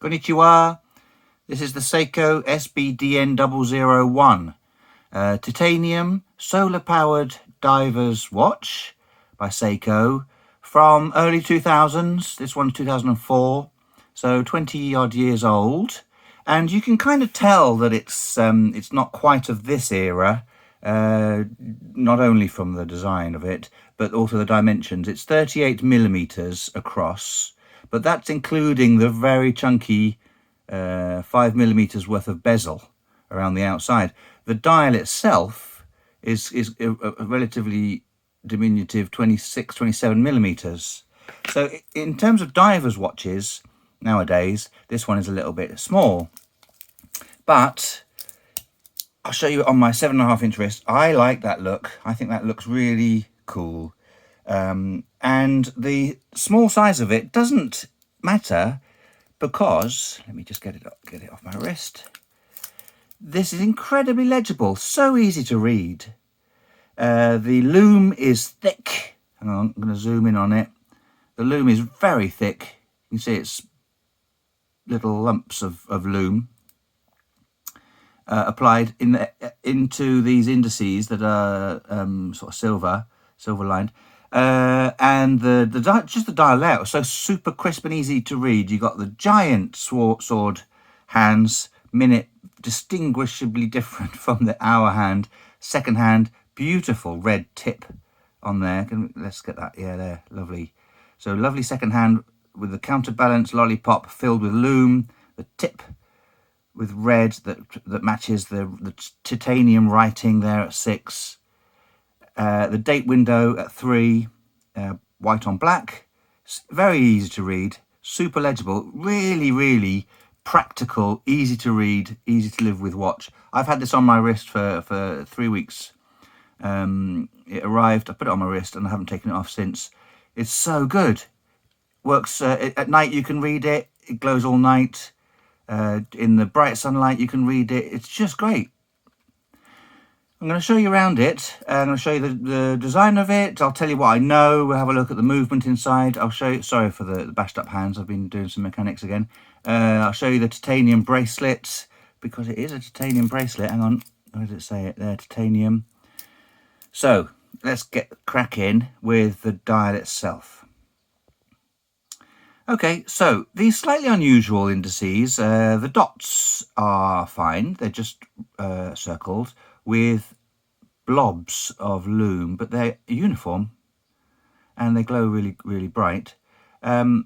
Konnichiwa. This is the Seiko SBDN001 titanium solar-powered diver's watch by Seiko from early 2000s. This one's 2004, so 20-odd years old. And you can kind of tell that it's not quite of this era, not only from the design of it, but also the dimensions. It's 38 millimeters across, but that's including the very chunky 5 millimeters worth of bezel around the outside. The dial itself is a relatively diminutive 26-27 millimeters. So in terms of divers watches nowadays, this one is a little bit small, but I'll show you on my 7.5-inch wrist. I like that look. I think that looks really cool. And the small size of it doesn't matter, because let me just get it off my wrist. This is incredibly legible, so easy to read. The loom is thick. Hang on, I'm going to zoom in on it. The loom is very thick. You can see it's little lumps of loom applied into these indices that are sort of silver lined. And just the dial layout, so super crisp and easy to read. You got the giant sword hands, minute, distinguishably different from the hour hand. Second hand, beautiful red tip on there. Let's get that, yeah, there, lovely. So lovely second hand with the counterbalance lollipop filled with loom, the tip with red that matches the titanium writing there at 6. The date window at 3, white on black. Very easy to read, super legible, really practical, easy to read, easy to live with watch. I've had this on my wrist for 3 weeks. It arrived, I put it on my wrist, and I haven't taken it off since. It's so good. Works at night, you can read it. It glows all night. In the bright sunlight, you can read it. It's just great. I'm going to show you around it. I'm going to show you the design of it. I'll tell you what I know. We'll have a look at the movement inside. I'll show you, sorry for the bashed up hands. I've been doing some mechanics again. I'll show you the titanium bracelet, because it is a titanium bracelet. Hang on, where did it say it there? Titanium. So let's get cracking with the dial itself. Okay, so these slightly unusual indices, the dots are fine. They're just circled with blobs of loom, but they're uniform and they glow really bright. The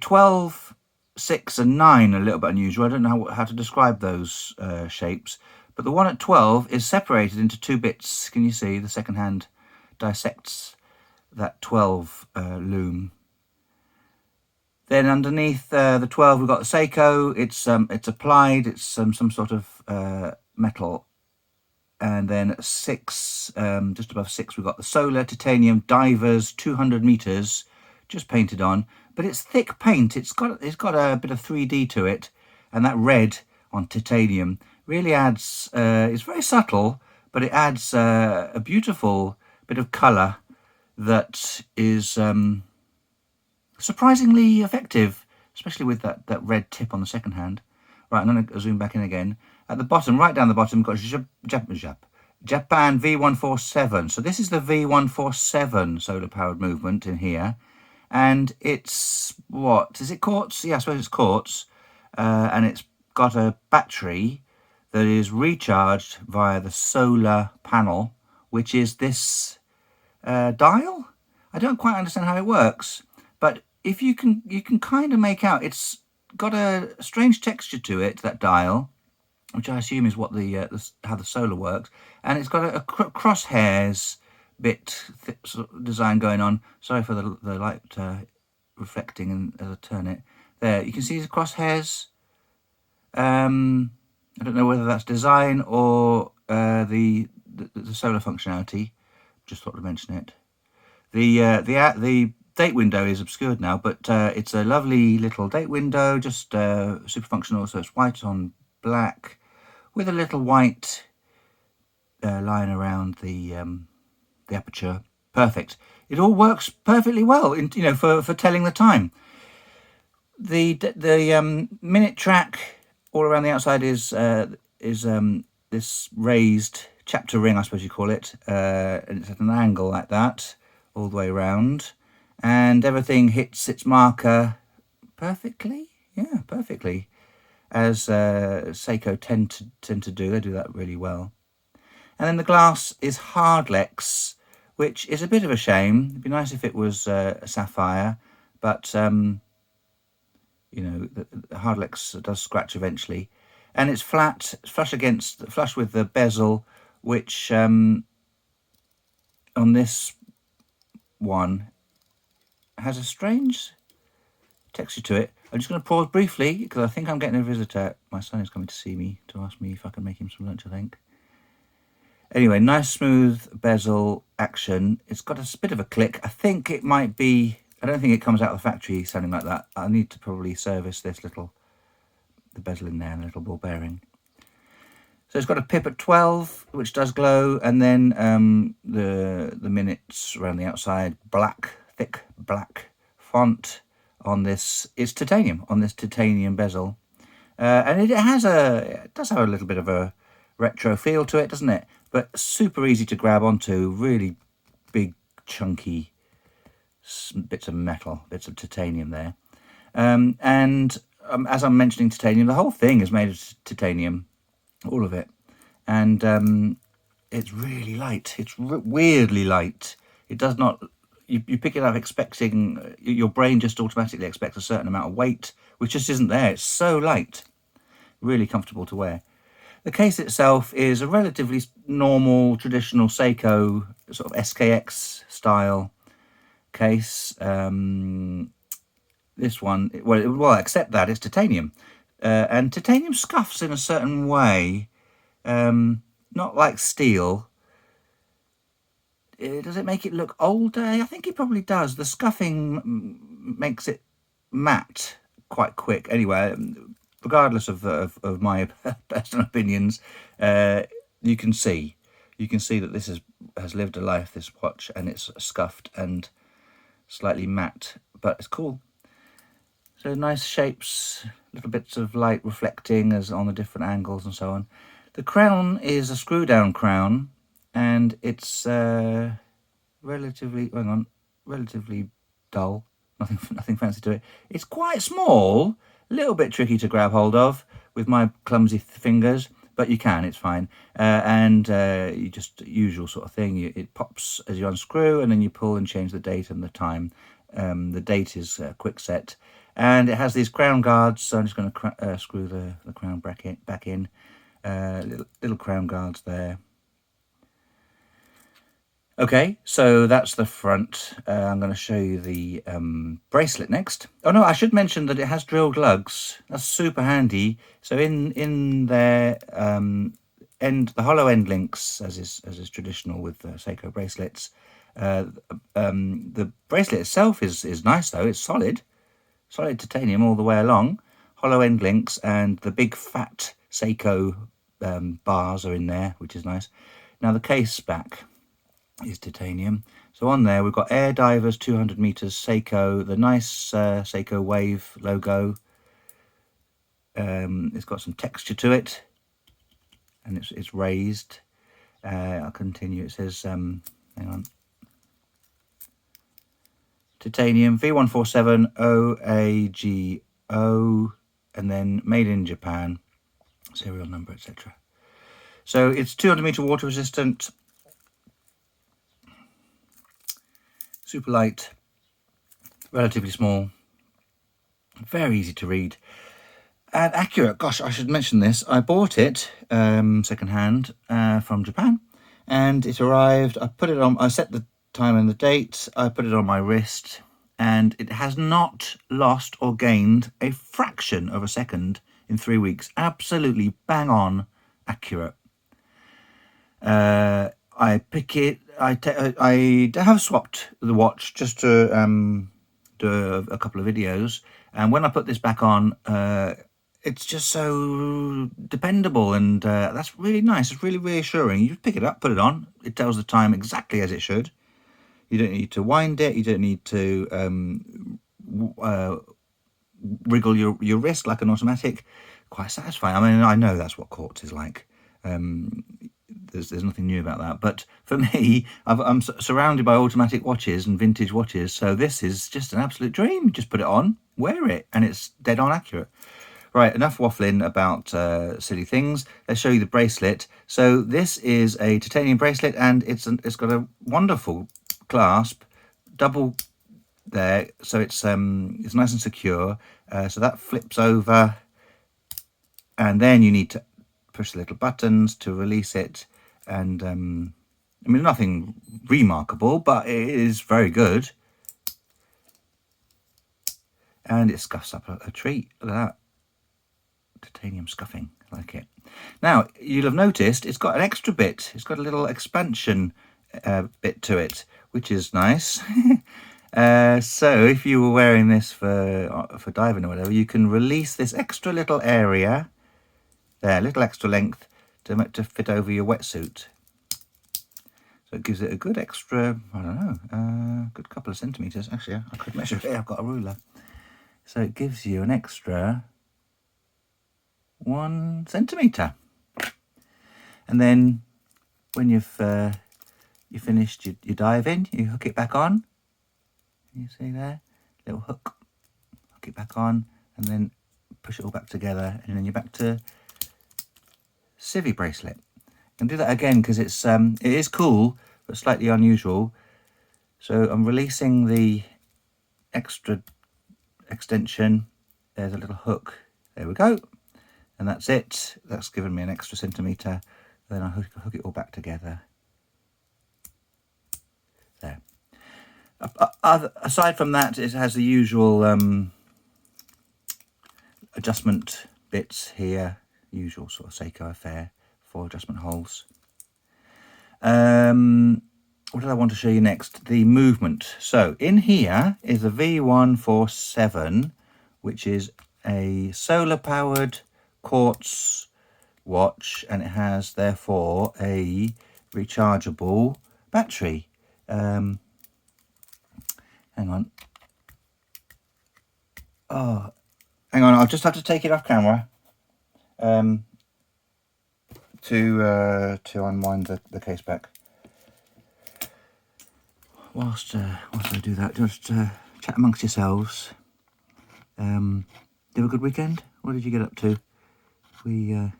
12, 6 and 9 are a little bit unusual. I don't know how to describe those shapes, but the one at 12 is separated into 2 bits. Can you see? The second hand dissects that 12 loom. Then underneath the 12, we've got the Seiko. It's applied. It's some sort of metal. And then at 6, just above 6, we've got the solar titanium divers, 200 meters, just painted on. But it's thick paint. It's got a bit of 3D to it, and that red on titanium really adds. It's very subtle, but it adds a beautiful bit of colour that is surprisingly effective, especially with that red tip on the second hand. Right, I'm going to zoom back in again. At the bottom, right down the bottom, we've got Japan V147. So this is the V147 solar-powered movement in here. And it's, what, is it quartz? Yeah, I suppose it's quartz. And it's got a battery that is recharged via the solar panel, which is this dial. I don't quite understand how it works, but if you can kind of make out, it's got a strange texture to it, that dial, which I assume is what how the solar works, and it's got a crosshairs bit design going on. Sorry for the light reflecting and as I turn it. There, you can see the crosshairs. I don't know whether that's design or the solar functionality. Just thought to mention it. The date window is obscured now, but it's a lovely little date window, just super functional. So it's white on black with a little white line around the aperture. Perfect. It all works perfectly well, for telling the time. The minute track all around the outside is this raised chapter ring, I suppose you call it, and it's at an angle like that all the way around, and everything hits its marker perfectly. Yeah, perfectly, as Seiko tend to do. They do that really well. And then the glass is hardlex, which is a bit of a shame. It'd be nice if it was a sapphire, but you know, the hardlex does scratch eventually. And it's flat, flush with the bezel, which on this one has a strange texture to it. I'm just going to pause briefly because I think I'm getting a visitor. My son is coming to see me to ask me if I can make him some lunch, I think. Anyway, nice smooth bezel action. It's got a bit of a click. I think it might be, I don't think it comes out of the factory sounding like that. I need to probably service this the bezel in there and a little ball bearing. So it's got a pip at 12, which does glow, and then the minutes around the outside, thick black font on this. It's titanium, on this titanium bezel. And it does have a little bit of a retro feel to it, doesn't it? But super easy to grab onto, really big, chunky bits of metal, bits of titanium there. As I'm mentioning titanium, the whole thing is made of titanium, all of it. And it's really light. It's weirdly light. It does not... You pick it up expecting... Your brain just automatically expects a certain amount of weight, which just isn't there. It's so light. Really comfortable to wear. The case itself is a relatively normal, traditional Seiko sort of SKX style case. This one, well, except that it's titanium, and titanium scuffs in a certain way, not like steel. Does it make it look older? I think it probably does. The scuffing makes it matte quite quick. Anyway, regardless of my personal opinions, you can see that this has lived a life, this watch, and it's scuffed and slightly matte, but it's cool. So nice shapes, little bits of light reflecting as on the different angles and so on. The crown is a screw down crown, and it's relatively dull. Nothing fancy to it. It's quite small, a little bit tricky to grab hold of with my clumsy fingers, but you can, it's fine. You just usual sort of thing. It pops as you unscrew, and then you pull and change the date and the time. The date is quick set, and it has these crown guards. So I'm just going to screw the crown bracket back in. Little crown guards there. Okay, so that's the front. I'm going to show you the bracelet next. Oh no, I should mention that it has drilled lugs. That's super handy. So in there, the hollow end links, as is traditional with Seiko bracelets. The bracelet itself is nice though. It's solid titanium all the way along. Hollow end links, and the big fat Seiko bars are in there, which is nice. Now the case back is titanium. So on there we've got Air Divers 200 meters Seiko, the nice Seiko wave logo. It's got some texture to it, and it's raised. I'll continue. It says hang on, titanium V147 OAGO, and then made in Japan, serial number, etc. So it's 200 meter water resistant, super light, relatively small, very easy to read, and accurate. Gosh, I should mention this. I bought it second hand from Japan, and it arrived. I set the time and the date. I put it on my wrist, and it has not lost or gained a fraction of a second in 3 weeks. Absolutely bang on accurate. I pick it. I have swapped the watch just to do a couple of videos, and when I put this back on, it's just so dependable, and that's really nice. It's really reassuring. You pick it up, put it on, it tells the time exactly as it should. You don't need to wind it. You don't need to wriggle your wrist like an automatic. Quite satisfying. I mean, I know that's what quartz is like. There's nothing new about that. But for me, I'm surrounded by automatic watches and vintage watches, so this is just an absolute dream. You just put it on, wear it, and it's dead on accurate. Right, enough waffling about silly things. Let's show you the bracelet. So this is a titanium bracelet, and it's got a wonderful clasp, double there, so it's nice and secure. So that flips over, and then you need to push the little buttons to release it. And I mean, nothing remarkable, but it is very good. And it scuffs up a treat. Look at that. Titanium scuffing, I like it. Now, you'll have noticed it's got an extra bit. It's got a little expansion bit to it, which is nice. So if you were wearing this for diving or whatever, you can release this extra little area there, little extra length to fit over your wetsuit. So it gives it a good extra, I don't know, good couple of centimeters. Actually, I could measure it. I've got a ruler. So it gives you an extra 1 centimeter. And then when you've finished your diving, you hook it back on. You see there, little hook it back on, and then push it all back together, and then you're back to civvy bracelet. You can do that again because it is cool but slightly unusual. So I'm releasing the extra extension. There's a little hook. There we go, and that's it. That's given me an extra centimeter. Then I hook it all back together. There. Aside from that, it has the usual adjustment bits here, usual sort of Seiko affair, 4 adjustment holes. What did I want to show you next? The movement. So in here is a V147, which is a solar powered quartz watch, and it has therefore a rechargeable battery. Hang on. Oh, hang on. I'll just have to take it off camera to unwind the case back. Whilst I do that, just chat amongst yourselves. Did you have a good weekend? What did you get up to? We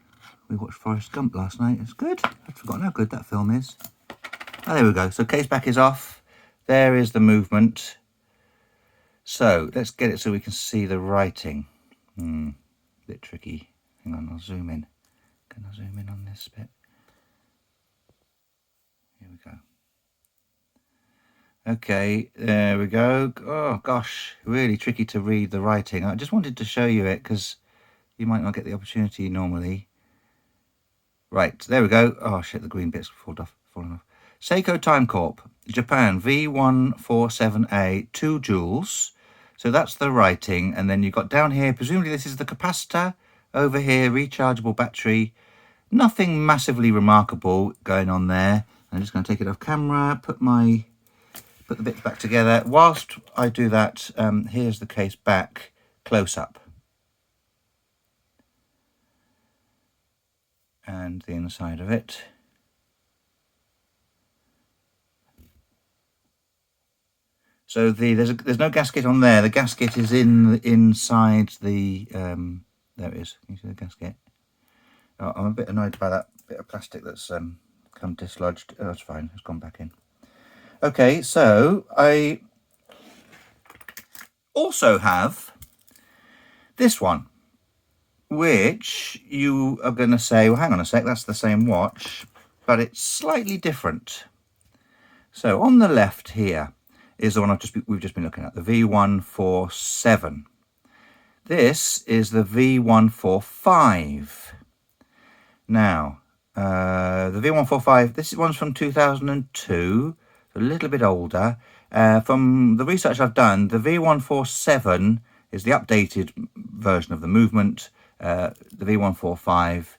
watched Forrest Gump last night. It's good. I'd forgotten how good that film is. Oh, there we go. So case back is off. There is the movement. So let's get it so we can see the writing. Bit tricky. Hang on, I'll zoom in. Can I zoom in on this bit? Here we go. Okay, there we go. Oh gosh, really tricky to read the writing. I just wanted to show you it because you might not get the opportunity normally. Right, there we go. Oh shit, the green bit's fallen off. Seiko Time Corp, Japan, V147A, 2 joules. So that's the writing, and then you've got down here, presumably this is the capacitor. Over here, rechargeable battery. Nothing massively remarkable going on there. I'm just going to take it off camera, put the bits back together. Whilst I do that, here's the case back close up. And the inside of it. So there's no gasket on there. The gasket is inside the there it is. Can you see the gasket? Oh, I'm a bit annoyed by that bit of plastic that's come dislodged. Oh, that's fine. It's gone back in. Okay, so I also have this one, which you are going to say, well, hang on a sec, that's the same watch, but it's slightly different. So on the left here is the one we've just been looking at, the V147. This is the V145. Now, the V145, this one's from 2002, a little bit older. From the research I've done, the V147 is the updated version of the movement. The V145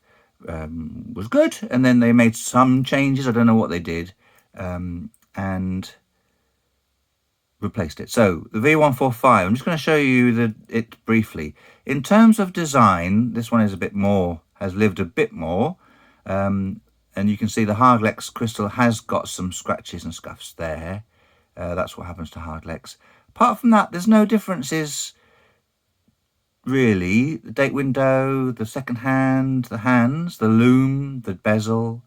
was good, and then they made some changes. I don't know what they did. And replaced it. So the V145, I'm just going to show you it briefly. In terms of design, this one is a bit more, has lived a bit more. And you can see the Hardlex crystal has got some scratches and scuffs there. That's what happens to Hardlex. Apart from that, there's no differences really. The date window, the second hand, the hands, the loom, the bezel,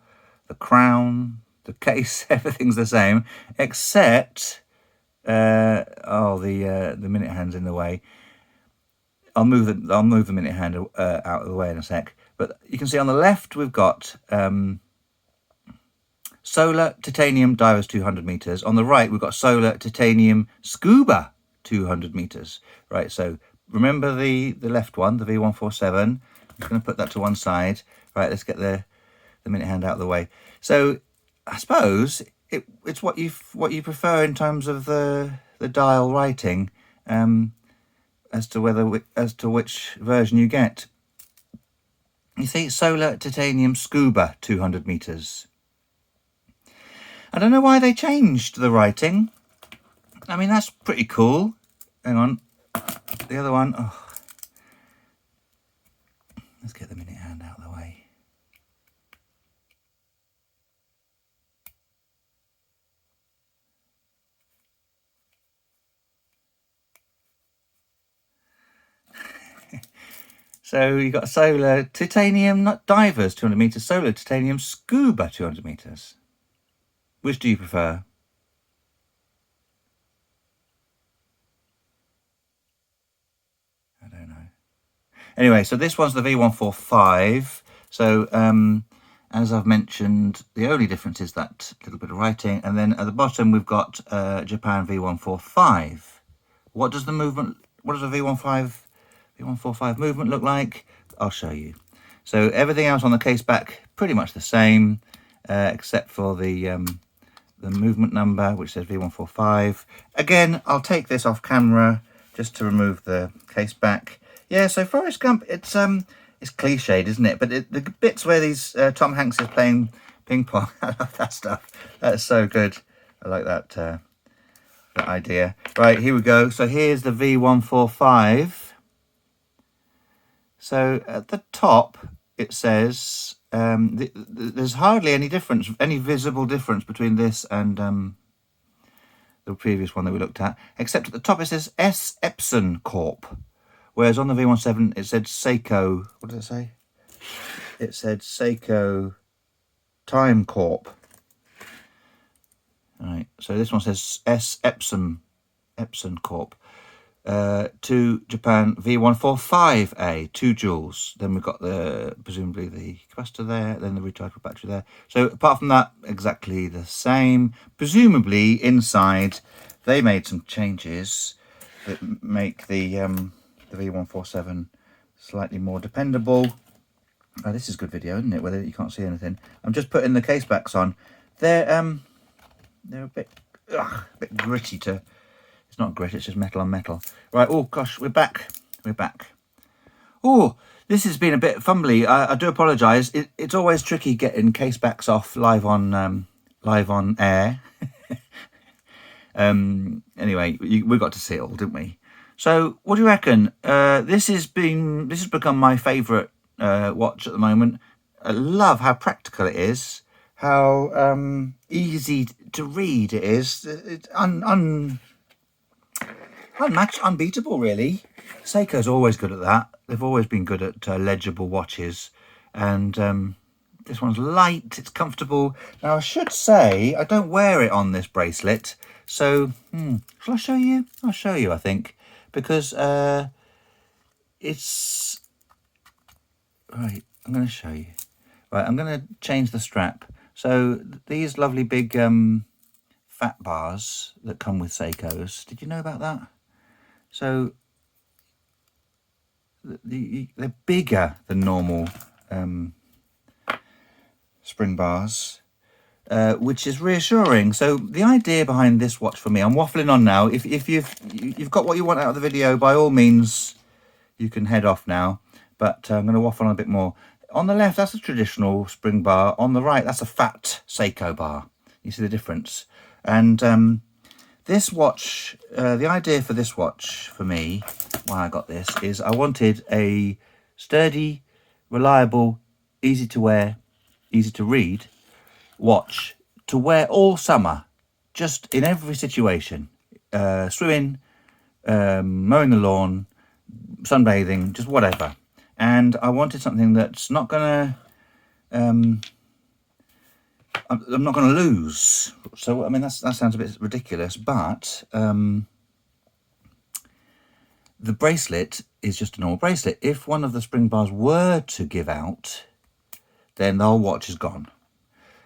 the crown, the case, everything's the same, except the minute hand's in the way. I'll move the minute hand out of the way in a sec. But you can see on the left we've got solar titanium divers 200 meters. On the right we've got solar titanium scuba 200 meters. Right, so remember the left one, the V147. I'm just going to put that to one side. Right, let's get the minute hand out of the way. So I suppose it's what you prefer in terms of the dial writing, as to which version you get. You see, solar titanium scuba 200 meters. I don't know why they changed the writing. I mean, that's pretty cool. Hang on, the other one. Oh. Let's get the minute hand out of the way. So you got solar titanium divers 200 meters, solar titanium scuba 200 meters. Which do you prefer? I don't know. Anyway, so this one's the V145. So as I've mentioned, the only difference is that little bit of writing, and then at the bottom we've got Japan V145. What does the V145 movement look like? I'll show you. So everything else on the case back pretty much the same, except for the movement number, which says V145. Again, I'll take this off camera just to remove the case back. Yeah, so Forrest Gump, it's cliched, isn't it? But the bits where these Tom Hanks is playing ping pong, I love that stuff. That's so good. I like that idea. Right, here we go. So here's the V145. So at the top, it says there's hardly any visible difference between this and the previous one that we looked at, except at the top it says S. Epson Corp, whereas on the V17 it said Seiko. What did it say? It said Seiko Time Corp. All right, so this one says S. Epson Corp. To Japan V145A, 2 joules. Then we've got presumably the capacitor there, then the rechargeable battery there. So apart from that, exactly the same. Presumably inside they made some changes that make the V147 slightly more dependable. Oh, this is good video, isn't it? Whether you can't see anything. I'm just putting the case backs on. They're a bit gritty to. It's not grit, it's just metal on metal. Right, oh gosh, we're back. Oh, this has been a bit fumbly. I do apologise. It's always tricky getting case backs off live on air. Anyway, we got to see it all, didn't we? So, what do you reckon? This has become my favourite watch at the moment. I love how practical it is, how easy to read it is. It's unmatched, unbeatable, really. Seiko's always good at that. They've always been good at legible watches, and this one's light, it's comfortable. Now I should say I don't wear it on this bracelet, so shall I show you? I'll show you, I think, because it's right. I'm going to show you. Right, I'm going to change the strap. So these lovely big fat bars that come with Seikos, did you know about that? So they're bigger than normal spring bars, which is reassuring. So the idea behind this watch for me, I'm waffling on now. If you've got what you want out of the video, by all means, you can head off now. But I'm going to waffle on a bit more. On the left, that's a traditional spring bar. On the right, that's a fat Seiko bar. You see the difference? And This watch, the idea for this watch for me, why I got this, is I wanted a sturdy, reliable, easy to wear, easy to read watch to wear all summer, just in every situation. Swimming, mowing the lawn, sunbathing, just whatever. And I wanted something that's not gonna I'm not going to lose. So I mean that sounds a bit ridiculous, but the bracelet is just a normal bracelet. If one of the spring bars were to give out, then the whole watch is gone.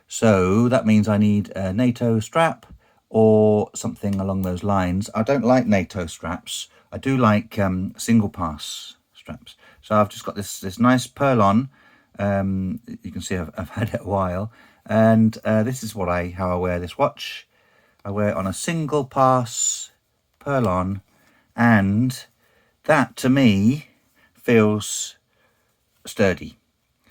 So that means I need a NATO strap or something along those lines. I don't like NATO straps. I do like single pass straps. So I've just got this nice pearl on. You can see I've had it a while, and this is how I wear this watch. I wear it on a single pass pearl on, and that to me feels sturdy.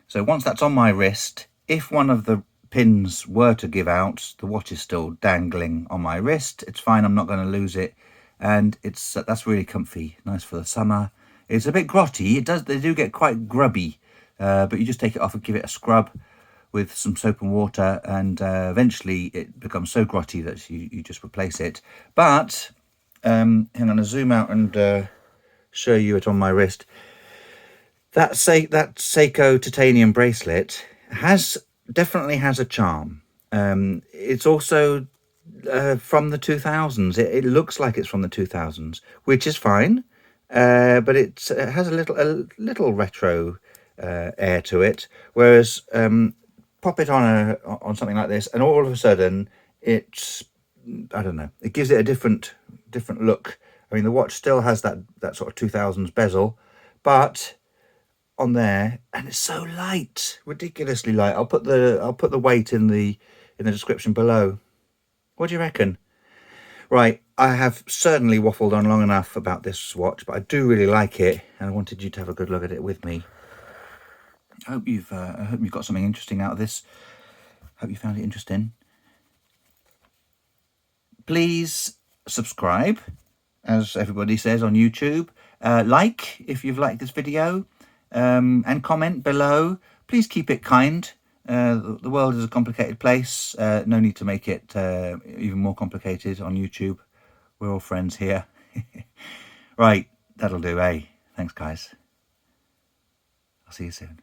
So once that's on my wrist, if one of the pins were to give out, the watch is still dangling on my wrist. It's fine, I'm not going to lose it, and that's really comfy, nice for the summer. It's a bit grotty. They do get quite grubby, but you just take it off and give it a scrub with some soap and water, and eventually it becomes so grotty that you just replace it. But hang on, I'll zoom out and show you it on my wrist. That Seiko titanium bracelet definitely has a charm. It's also from the 2000s. It looks like it's from the 2000s, which is fine, but it has a little retro air to it. Whereas pop it on something like this, and all of a sudden I don't know, it gives it a different look. I mean, the watch still has that sort of 2000s bezel, but on there, and it's so light, ridiculously light. I'll put the weight in the description below. What do you reckon? Right, I have certainly waffled on long enough about this watch, but I do really like it, and I wanted you to have a good look at it with me. I hope you've got something interesting out of this. Hope you found it interesting. Please subscribe, as everybody says on YouTube. Like if you've liked this video, and comment below. Please keep it kind. The world is a complicated place. No need to make it even more complicated on YouTube. We're all friends here. Right, that'll do, eh? Thanks, guys. I'll see you soon.